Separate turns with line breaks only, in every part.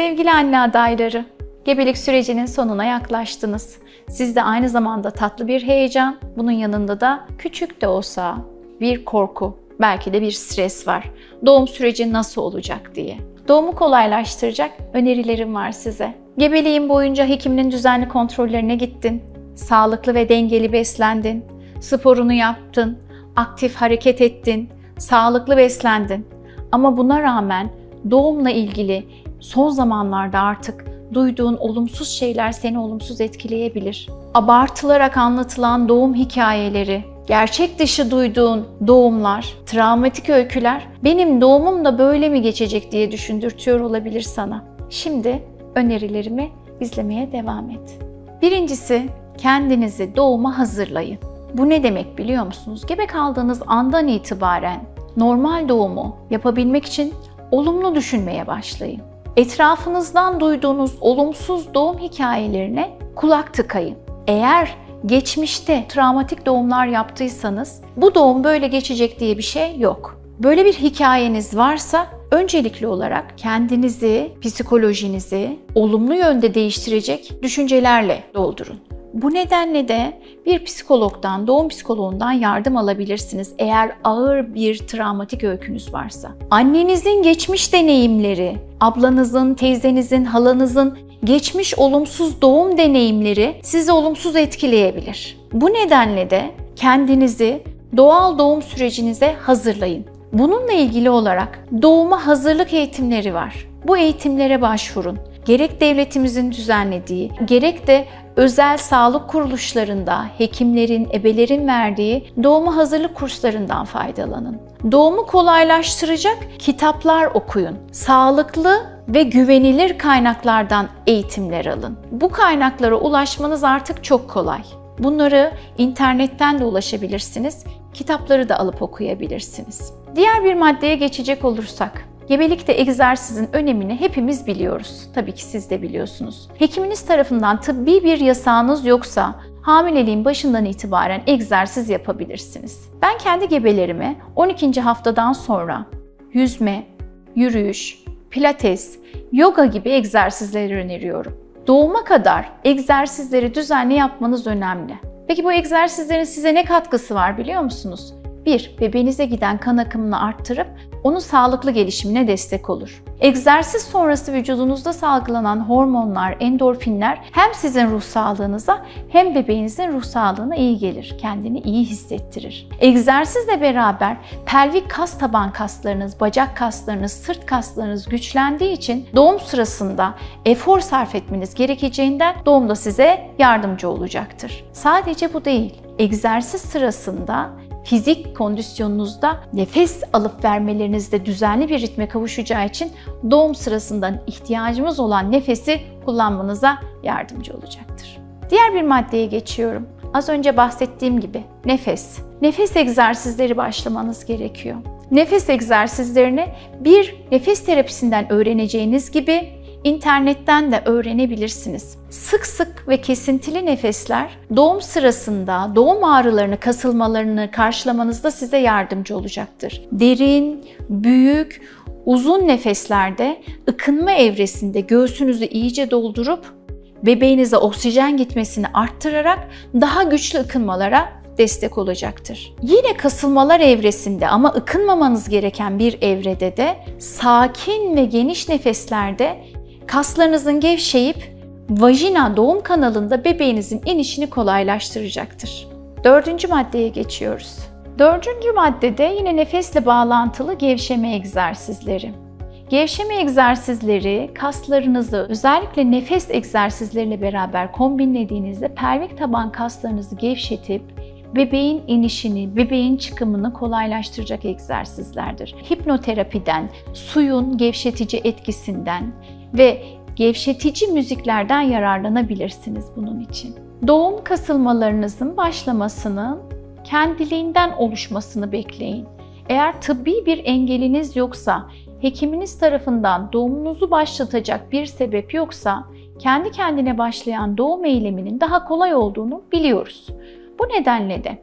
Sevgili anne adayları, gebelik sürecinin sonuna yaklaştınız. Sizde aynı zamanda tatlı bir heyecan, bunun yanında da küçük de olsa bir korku, belki de bir stres var. Doğum süreci nasıl olacak diye. Doğumu kolaylaştıracak önerilerim var size. Gebeliğin boyunca hekiminin düzenli kontrollerine gittin, sağlıklı ve dengeli beslendin, sporunu yaptın, aktif hareket ettin, sağlıklı beslendin. Ama buna rağmen doğumla ilgili son zamanlarda artık duyduğun olumsuz şeyler seni olumsuz etkileyebilir. Abartılarak anlatılan doğum hikayeleri, gerçek dışı duyduğun doğumlar, travmatik öyküler benim doğumum da böyle mi geçecek diye düşündürtüyor olabilir sana. Şimdi önerilerimi izlemeye devam et. Birincisi, kendinizi doğuma hazırlayın. Bu ne demek biliyor musunuz? Gebe kaldığınız andan itibaren normal doğumu yapabilmek için olumlu düşünmeye başlayın. Etrafınızdan duyduğunuz olumsuz doğum hikayelerine kulak tıkayın. Eğer geçmişte travmatik doğumlar yaptıysanız bu doğum böyle geçecek diye bir şey yok. Böyle bir hikayeniz varsa öncelikli olarak kendinizi, psikolojinizi olumlu yönde değiştirecek düşüncelerle doldurun. Bu nedenle de bir psikologdan, doğum psikoloğundan yardım alabilirsiniz eğer ağır bir travmatik öykünüz varsa. Annenizin geçmiş deneyimleri, ablanızın, teyzenizin, halanızın geçmiş olumsuz doğum deneyimleri sizi olumsuz etkileyebilir. Bu nedenle de kendinizi doğal doğum sürecinize hazırlayın. Bununla ilgili olarak doğuma hazırlık eğitimleri var. Bu eğitimlere başvurun. Gerek devletimizin düzenlediği, gerek de özel sağlık kuruluşlarında hekimlerin, ebelerin verdiği doğuma hazırlık kurslarından faydalanın. Doğumu kolaylaştıracak kitaplar okuyun. Sağlıklı ve güvenilir kaynaklardan eğitimler alın. Bu kaynaklara ulaşmanız artık çok kolay. Bunları internetten de ulaşabilirsiniz, kitapları da alıp okuyabilirsiniz. Diğer bir maddeye geçecek olursak, gebelikte egzersizin önemini hepimiz biliyoruz. Tabii ki siz de biliyorsunuz. Hekiminiz tarafından tıbbi bir yasağınız yoksa hamileliğin başından itibaren egzersiz yapabilirsiniz. Ben kendi gebelerime 12. haftadan sonra yüzme, yürüyüş, pilates, yoga gibi egzersizleri öneriyorum. Doğuma kadar egzersizleri düzenli yapmanız önemli. Peki bu egzersizlerin size ne katkısı var biliyor musunuz? 1. Bebeğinize giden kan akımını arttırıp onun sağlıklı gelişimine destek olur. Egzersiz sonrası vücudunuzda salgılanan hormonlar, endorfinler hem sizin ruh sağlığınıza hem bebeğinizin ruh sağlığına iyi gelir. Kendini iyi hissettirir. Egzersizle beraber pelvik kas taban kaslarınız, bacak kaslarınız, sırt kaslarınız güçlendiği için doğum sırasında efor sarf etmeniz gerekeceğinden doğumda size yardımcı olacaktır. Sadece bu değil. Egzersiz sırasında fizik kondisyonunuzda nefes alıp vermelerinizde düzenli bir ritme kavuşacağı için doğum sırasında ihtiyacımız olan nefesi kullanmanıza yardımcı olacaktır. Diğer bir maddeye geçiyorum. Az önce bahsettiğim gibi nefes. Nefes egzersizleri başlamanız gerekiyor. Nefes egzersizlerini bir nefes terapisinden öğreneceğiniz gibi İnternetten de öğrenebilirsiniz. Sık sık ve kesintili nefesler doğum sırasında doğum ağrılarını, kasılmalarını karşılamanızda size yardımcı olacaktır. Derin, büyük, uzun nefeslerde ıkınma evresinde göğsünüzü iyice doldurup bebeğinize oksijen gitmesini arttırarak daha güçlü ıkınmalara destek olacaktır. Yine kasılmalar evresinde ama ıkınmamanız gereken bir evrede de sakin ve geniş nefeslerde kaslarınızın gevşeyip vajina doğum kanalında bebeğinizin inişini kolaylaştıracaktır. 4. maddeye geçiyoruz. 4. maddede yine nefesle bağlantılı gevşeme egzersizleri. Gevşeme egzersizleri kaslarınızı özellikle nefes egzersizleriyle beraber kombinlediğinizde pelvik taban kaslarınızı gevşetip bebeğin inişini, bebeğin çıkımını kolaylaştıracak egzersizlerdir. Hipnoterapiden, suyun gevşetici etkisinden ve gevşetici müziklerden yararlanabilirsiniz bunun için. Doğum kasılmalarınızın başlamasının kendiliğinden oluşmasını bekleyin. Eğer tıbbi bir engeliniz yoksa, hekiminiz tarafından doğumunuzu başlatacak bir sebep yoksa, kendi kendine başlayan doğum eyleminin daha kolay olduğunu biliyoruz. Bu nedenle de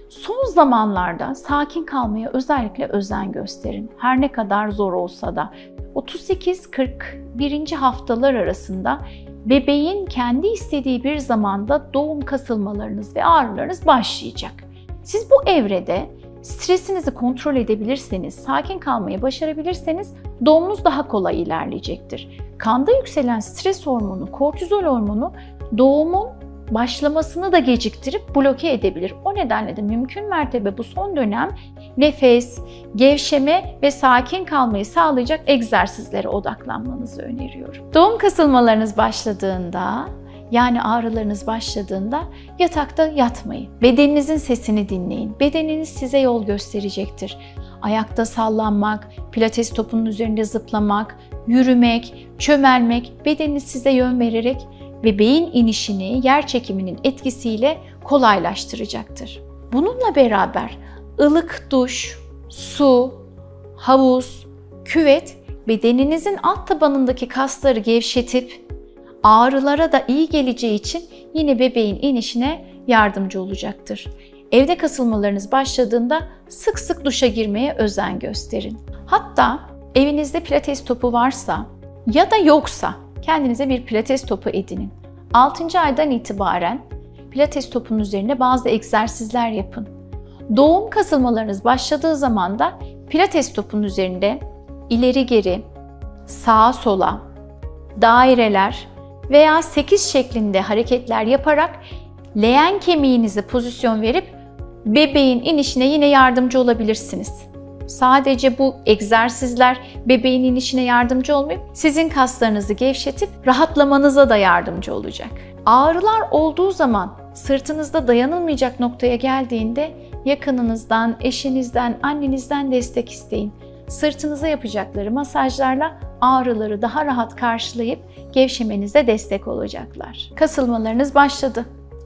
son zamanlarda sakin kalmaya özellikle özen gösterin. Her ne kadar zor olsa da 38-41. haftalar arasında bebeğin kendi istediği bir zamanda doğum kasılmalarınız ve ağrılarınız başlayacak. Siz bu evrede stresinizi kontrol edebilirseniz, sakin kalmayı başarabilirseniz doğumunuz daha kolay ilerleyecektir. Kanda yükselen stres hormonu, kortizol hormonu doğumun başlamasını da geciktirip bloke edebilir. O nedenle de mümkün mertebe bu son dönem nefes, gevşeme ve sakin kalmayı sağlayacak egzersizlere odaklanmanızı öneriyorum. Doğum kasılmalarınız başladığında, yani ağrılarınız başladığında yatakta yatmayın. Bedeninizin sesini dinleyin. Bedeniniz size yol gösterecektir. Ayakta sallanmak, pilates topunun üzerinde zıplamak, yürümek, çömelmek bedeniniz size yön vererek bebeğin inişini yer çekiminin etkisiyle kolaylaştıracaktır. Bununla beraber ılık duş, su, havuz, küvet bedeninizin alt tabanındaki kasları gevşetip ağrılara da iyi geleceği için yine bebeğin inişine yardımcı olacaktır. Evde kasılmalarınız başladığında sık sık duşa girmeye özen gösterin. Hatta evinizde pilates topu varsa ya da yoksa kendinize bir pilates topu edinin. 6. aydan itibaren pilates topunun üzerinde bazı egzersizler yapın. Doğum kasılmalarınız başladığı zaman da pilates topunun üzerinde ileri geri, sağa sola, daireler veya 8 şeklinde hareketler yaparak leğen kemiğinize pozisyon verip bebeğin inişine yine yardımcı olabilirsiniz. Sadece bu egzersizler bebeğin inişine yardımcı olmayıp sizin kaslarınızı gevşetip rahatlamanıza da yardımcı olacak. Ağrılar olduğu zaman sırtınızda dayanılmayacak noktaya geldiğinde yakınınızdan, eşinizden, annenizden destek isteyin. Sırtınıza yapacakları masajlarla ağrıları daha rahat karşılayıp gevşemenize destek olacaklar. Kasılmalarınız başladı.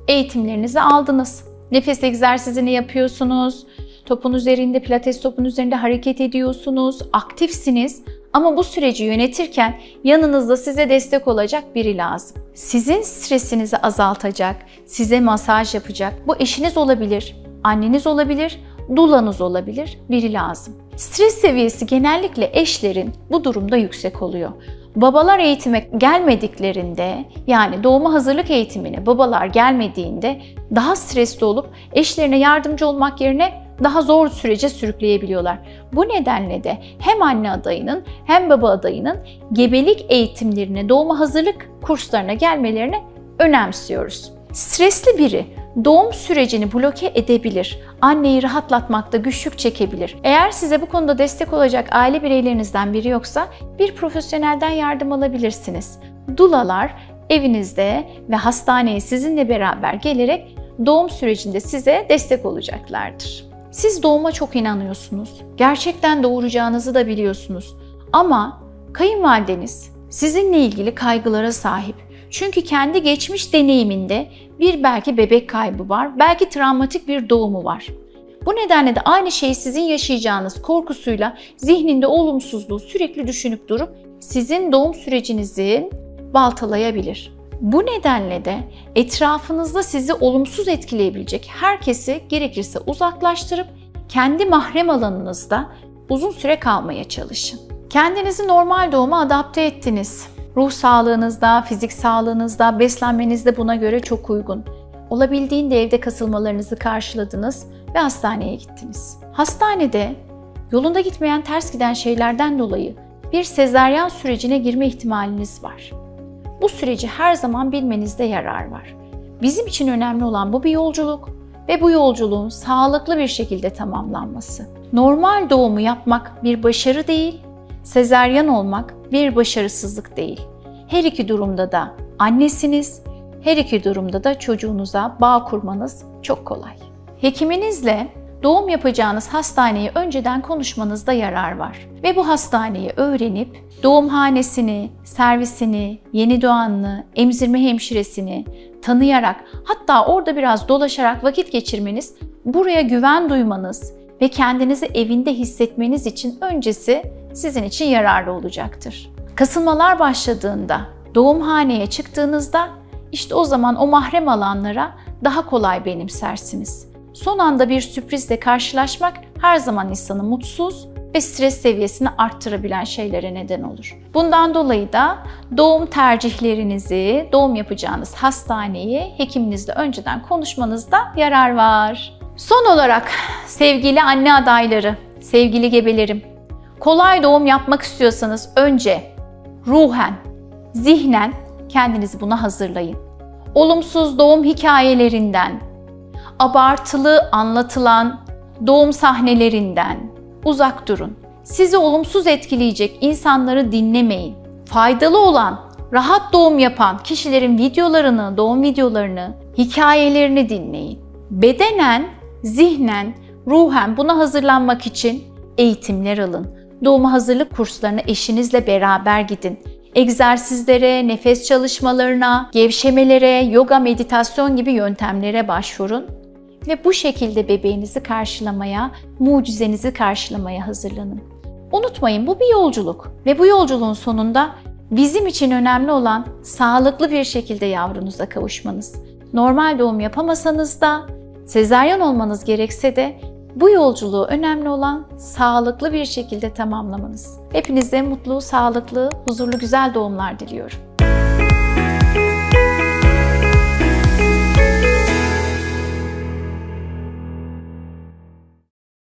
Eğitimlerinizi aldınız. Nefes egzersizini yapıyorsunuz. Topun üzerinde, pilates topun üzerinde hareket ediyorsunuz. Aktifsiniz. Ama bu süreci yönetirken yanınızda size destek olacak biri lazım. Sizin stresinizi azaltacak, size masaj yapacak. Bu eşiniz olabilir, anneniz olabilir, dulanız olabilir, biri lazım. Stres seviyesi genellikle eşlerin bu durumda yüksek oluyor. Babalar eğitime gelmediklerinde, yani doğuma hazırlık eğitimine babalar gelmediğinde daha stresli olup eşlerine yardımcı olmak yerine daha zor sürece sürükleyebiliyorlar. Bu nedenle de hem anne adayının hem baba adayının gebelik eğitimlerine, doğuma hazırlık kurslarına gelmelerini önemsiyoruz. Stresli biri doğum sürecini bloke edebilir, anneyi rahatlatmakta güçlük çekebilir. Eğer size bu konuda destek olacak aile bireylerinizden biri yoksa bir profesyonelden yardım alabilirsiniz. Dulalar evinizde ve hastaneye sizinle beraber gelerek doğum sürecinde size destek olacaklardır. Siz doğuma çok inanıyorsunuz. Gerçekten doğuracağınızı da biliyorsunuz. Ama kayınvalideniz sizinle ilgili kaygılara sahip. Çünkü kendi geçmiş deneyiminde belki bebek kaybı var, belki travmatik bir doğumu var. Bu nedenle de aynı şeyi sizin yaşayacağınız korkusuyla zihninde olumsuzluğu sürekli düşünüp durup sizin doğum sürecinizi baltalayabilir. Bu nedenle de etrafınızda sizi olumsuz etkileyebilecek herkesi gerekirse uzaklaştırıp kendi mahrem alanınızda uzun süre kalmaya çalışın. Kendinizi normal doğuma adapte ettiniz. Ruh sağlığınızda, fizik sağlığınızda, beslenmenizde buna göre çok uygun. Olabildiğinde evde kasılmalarınızı karşıladınız ve hastaneye gittiniz. Hastanede yolunda gitmeyen, ters giden şeylerden dolayı bir sezaryen sürecine girme ihtimaliniz var. Bu süreci her zaman bilmenizde yarar var. Bizim için önemli olan bu bir yolculuk ve bu yolculuğun sağlıklı bir şekilde tamamlanması. Normal doğumu yapmak bir başarı değil, sezaryen olmak bir başarısızlık değil. Her iki durumda da annesiniz, her iki durumda da çocuğunuza bağ kurmanız çok kolay. Hekiminizle doğum yapacağınız hastaneyi önceden konuşmanızda yarar var. Ve bu hastaneyi öğrenip doğumhanesini, servisini, yeni doğanını, emzirme hemşiresini tanıyarak, hatta orada biraz dolaşarak vakit geçirmeniz, buraya güven duymanız ve kendinizi evinde hissetmeniz için öncesi sizin için yararlı olacaktır. Kasılmalar başladığında, doğumhaneye çıktığınızda işte o zaman o mahrem alanlara daha kolay benimsersiniz. Son anda bir sürprizle karşılaşmak her zaman insanı mutsuz ve stres seviyesini arttırabilen şeylere neden olur. Bundan dolayı da doğum tercihlerinizi, doğum yapacağınız hastaneyi hekiminizle önceden konuşmanızda yarar var. Son olarak sevgili anne adayları, sevgili gebelerim, kolay doğum yapmak istiyorsanız önce ruhen, zihnen kendinizi buna hazırlayın. Olumsuz doğum hikayelerinden, abartılı anlatılan doğum sahnelerinden uzak durun. Sizi olumsuz etkileyecek insanları dinlemeyin. Faydalı olan, rahat doğum yapan kişilerin videolarını, doğum videolarını, hikayelerini dinleyin. Bedenen, zihnen, ruhen buna hazırlanmak için eğitimler alın. Doğuma hazırlık kurslarına eşinizle beraber gidin. Egzersizlere, nefes çalışmalarına, gevşemelere, yoga, meditasyon gibi yöntemlere başvurun. Ve bu şekilde bebeğinizi karşılamaya, mucizenizi karşılamaya hazırlanın. Unutmayın, bu bir yolculuk ve bu yolculuğun sonunda bizim için önemli olan sağlıklı bir şekilde yavrunuza kavuşmanız. Normal doğum yapamasanız da, sezaryen olmanız gerekse de bu yolculuğu önemli olan sağlıklı bir şekilde tamamlamanız. Hepinize mutlu, sağlıklı, huzurlu, güzel doğumlar diliyorum.